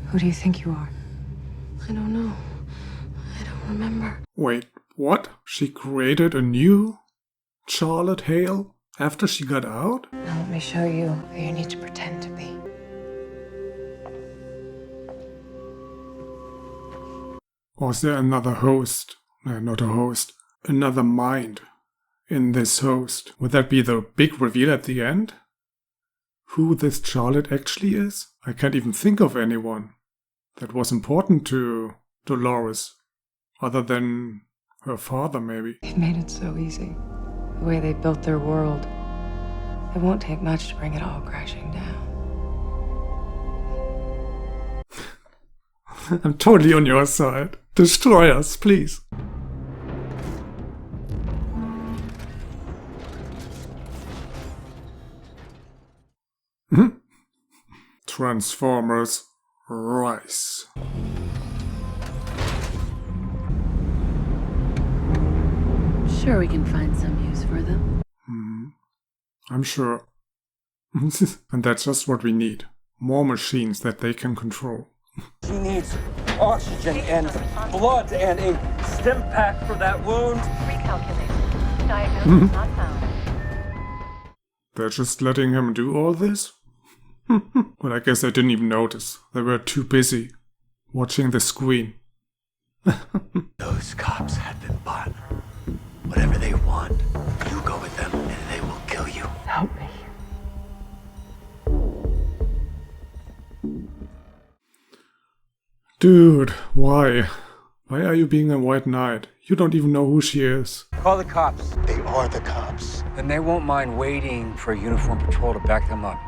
Who do you think you are? I don't know. I don't remember. Wait, what? She created a new Charlotte Hale after she got out? Now let me show you who you need to pretend to be. Or is there another host? Not a host. Another mind in this host. Would that be the big reveal at the end? Who this Charlotte actually is? I can't even think of anyone that was important to Dolores, other than her father, maybe. They've made it so easy. The way they built their world. It won't take much to bring it all crashing down. I'm totally on your side. Destroy us, please. Transformers Rise. Sure, we can find some use for them. I'm sure. And that's just what we need. More machines that they can control. She needs oxygen and blood and a stim pack for that wound. Recalculating. Diagnosis not found. They're just letting him do all this? Well, I guess I didn't even notice. They were too busy watching the screen. Those cops have been bought. Whatever they want, you go with them and they will kill you. Help me. Dude, why? Why are you being a white knight? You don't even know who she is. Call the cops. They are the cops. And they won't mind waiting for a uniformed patrol to back them up.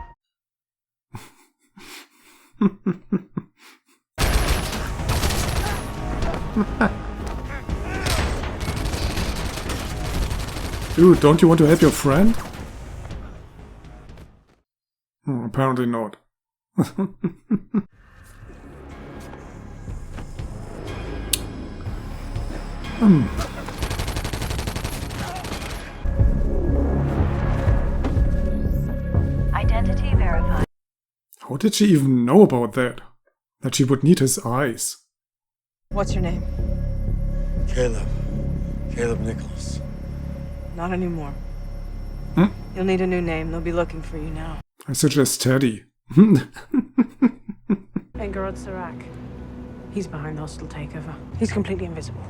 Dude, don't you want to help your friend? Apparently not. Identity verified. How did she even know about that? That she would need his eyes? What's your name? Caleb. Caleb Nicholas. Not anymore. Hmm? You'll need a new name. They'll be looking for you now. I suggest Teddy. Engarod Serac. He's behind the hostile takeover. He's completely invisible.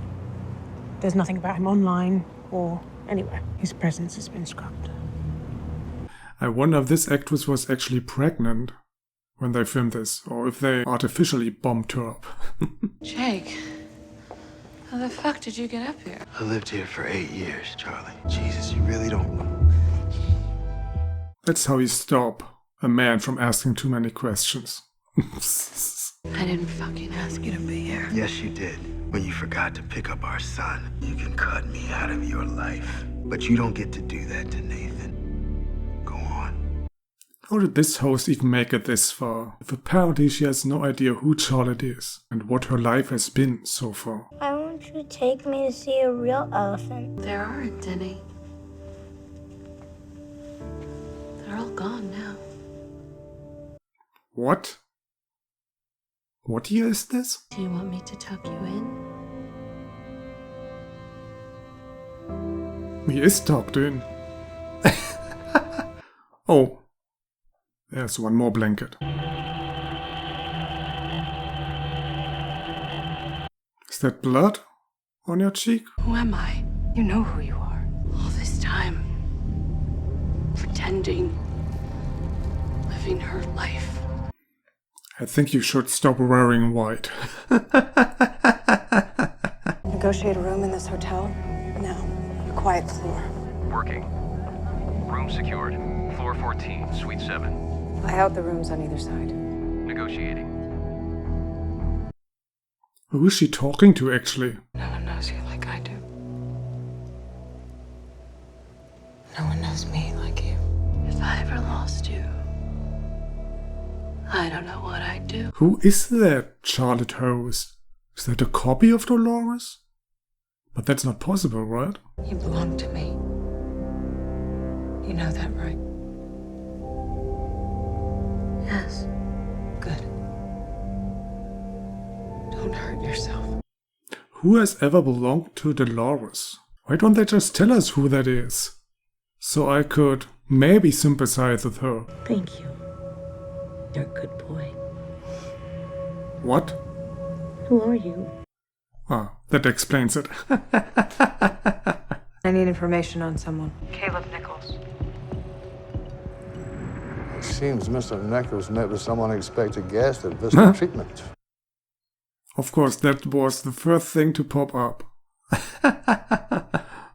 There's nothing about him online or anywhere. His presence has been scrubbed. I wonder if this actress was actually pregnant when they filmed this, or if they artificially bombed her up. Jake, how the fuck did you get up here? I lived here for 8 years, Charlie. Jesus, you really don't... That's how you stop a man from asking too many questions. I didn't fucking ask you to be here. Yes, you did. When you forgot to pick up our son. You can cut me out of your life. But you don't get to do that to Nathan. Go on. How did this host even make it this far? If apparently she has no idea who Charlotte is and what her life has been so far. I want you to take me to see a real elephant. There aren't any. They're all gone now. What? What year is this? Do you want me to tuck you in? He is tucked in. Oh. There's one more blanket. Is that blood on your cheek? Who am I? You know who you are. All this time. Pretending. Living her life. I think you should stop wearing white. Negotiate a room in this hotel. Now, a quiet floor. Working. Room secured. Floor 14, Suite 7. Lay out the rooms on either side. Negotiating. Who is she talking to, actually? No one knows you like I do. No one knows me like you. If I ever lost you, I don't know what I'd do. Who is that Charlotte host? Is that a copy of Dolores? But that's not possible, right? You belong to me. You know that, right? Yes. Good. Don't hurt yourself. Who has ever belonged to Dolores? Why don't they just tell us who that is? So I could maybe sympathize with her. Thank you. You're a good boy. What? Who are you? Ah, that explains it. I need information on someone. Caleb Nichols. It seems Mr. Nichols met with some unexpected guest at Vista Treatment. Of course, that was the first thing to pop up.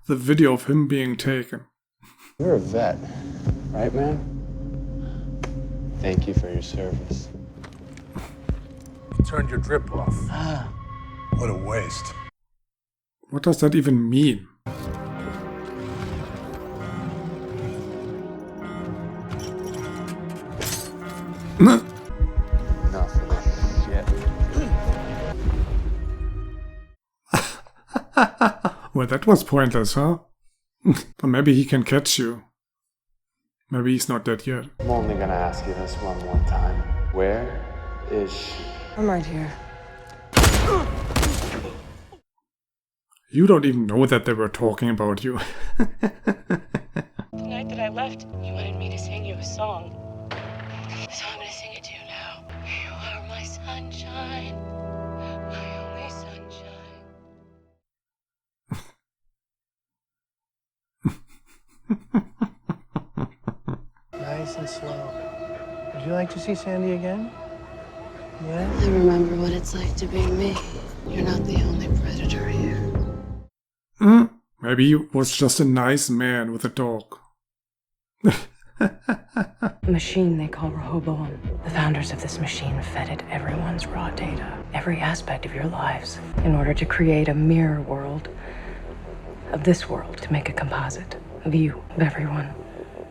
The video of him being taken. You're a vet, right, man? Thank you for your service. You turned your drip off. What a waste. What does that even mean? Enough of this shit. Well, that was pointless, huh? But maybe he can catch you. Maybe he's not dead yet. I'm only gonna ask you this one more time. Where is she? I'm right here. You don't even know that they were talking about you. The night that I left, you wanted me to sing you a song. So I'm gonna sing it to you now. You are my sunshine, my only sunshine. Nice and slow. Would you like to see Sandy again? Yeah? I remember what it's like to be me. You're not the only predator here. Maybe he was just a nice man with a dog. A machine they call Rehoboam. The founders of this machine fed it everyone's raw data, every aspect of your lives, in order to create a mirror world of this world, to make a composite of you, of everyone.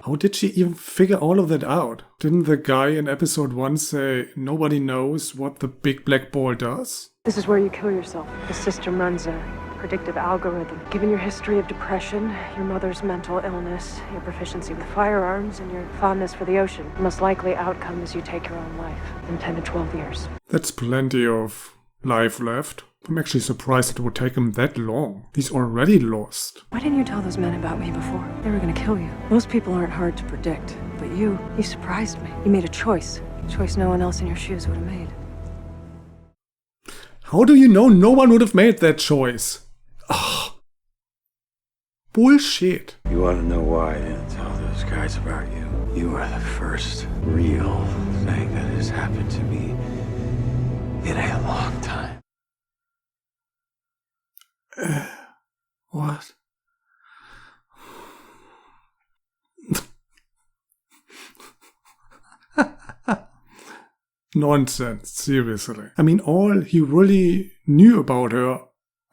How did she even figure all of that out? Didn't the guy in episode 1 say nobody knows what the big black ball does? This is where you kill yourself. The system runs a predictive algorithm. Given your history of depression, your mother's mental illness, your proficiency with firearms, and your fondness for the ocean, the most likely outcome is you take your own life in 10 to 12 years. That's plenty of life left. I'm actually surprised it would take him that long. He's already lost. Why didn't you tell those men about me before? They were gonna kill you. Most people aren't hard to predict, but you surprised me. You made a choice no one else in your shoes would have made. How do you know no one would have made that choice? Ugh. Bullshit. You want to know why I didn't tell those guys about you? You are the first real thing that has happened to me in a long time. What? Nonsense, seriously. I mean, all he really knew about her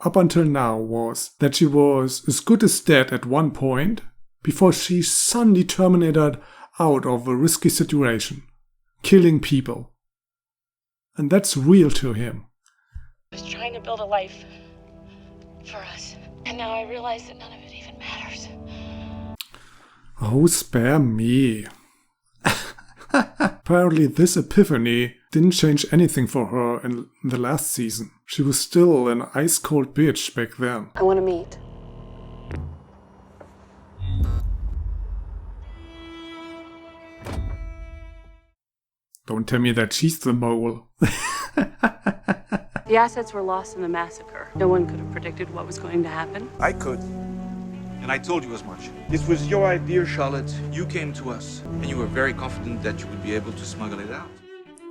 up until now was that she was as good as dead at one point before she suddenly terminated out of a risky situation, killing people. And that's real to him. I was trying to build a life for us, and now I realize that none of it even matters. Oh, spare me. Apparently this epiphany didn't change anything for her in the last season. She was still an ice-cold bitch back then. I want to meet. Don't tell me that she's the mole. The assets were lost in the massacre. No one could have predicted what was going to happen. I could. And I told you as much. This was your idea, Charlotte. You came to us, and you were very confident that you would be able to smuggle it out.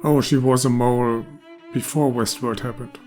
Oh, she was a mole before Westworld happened.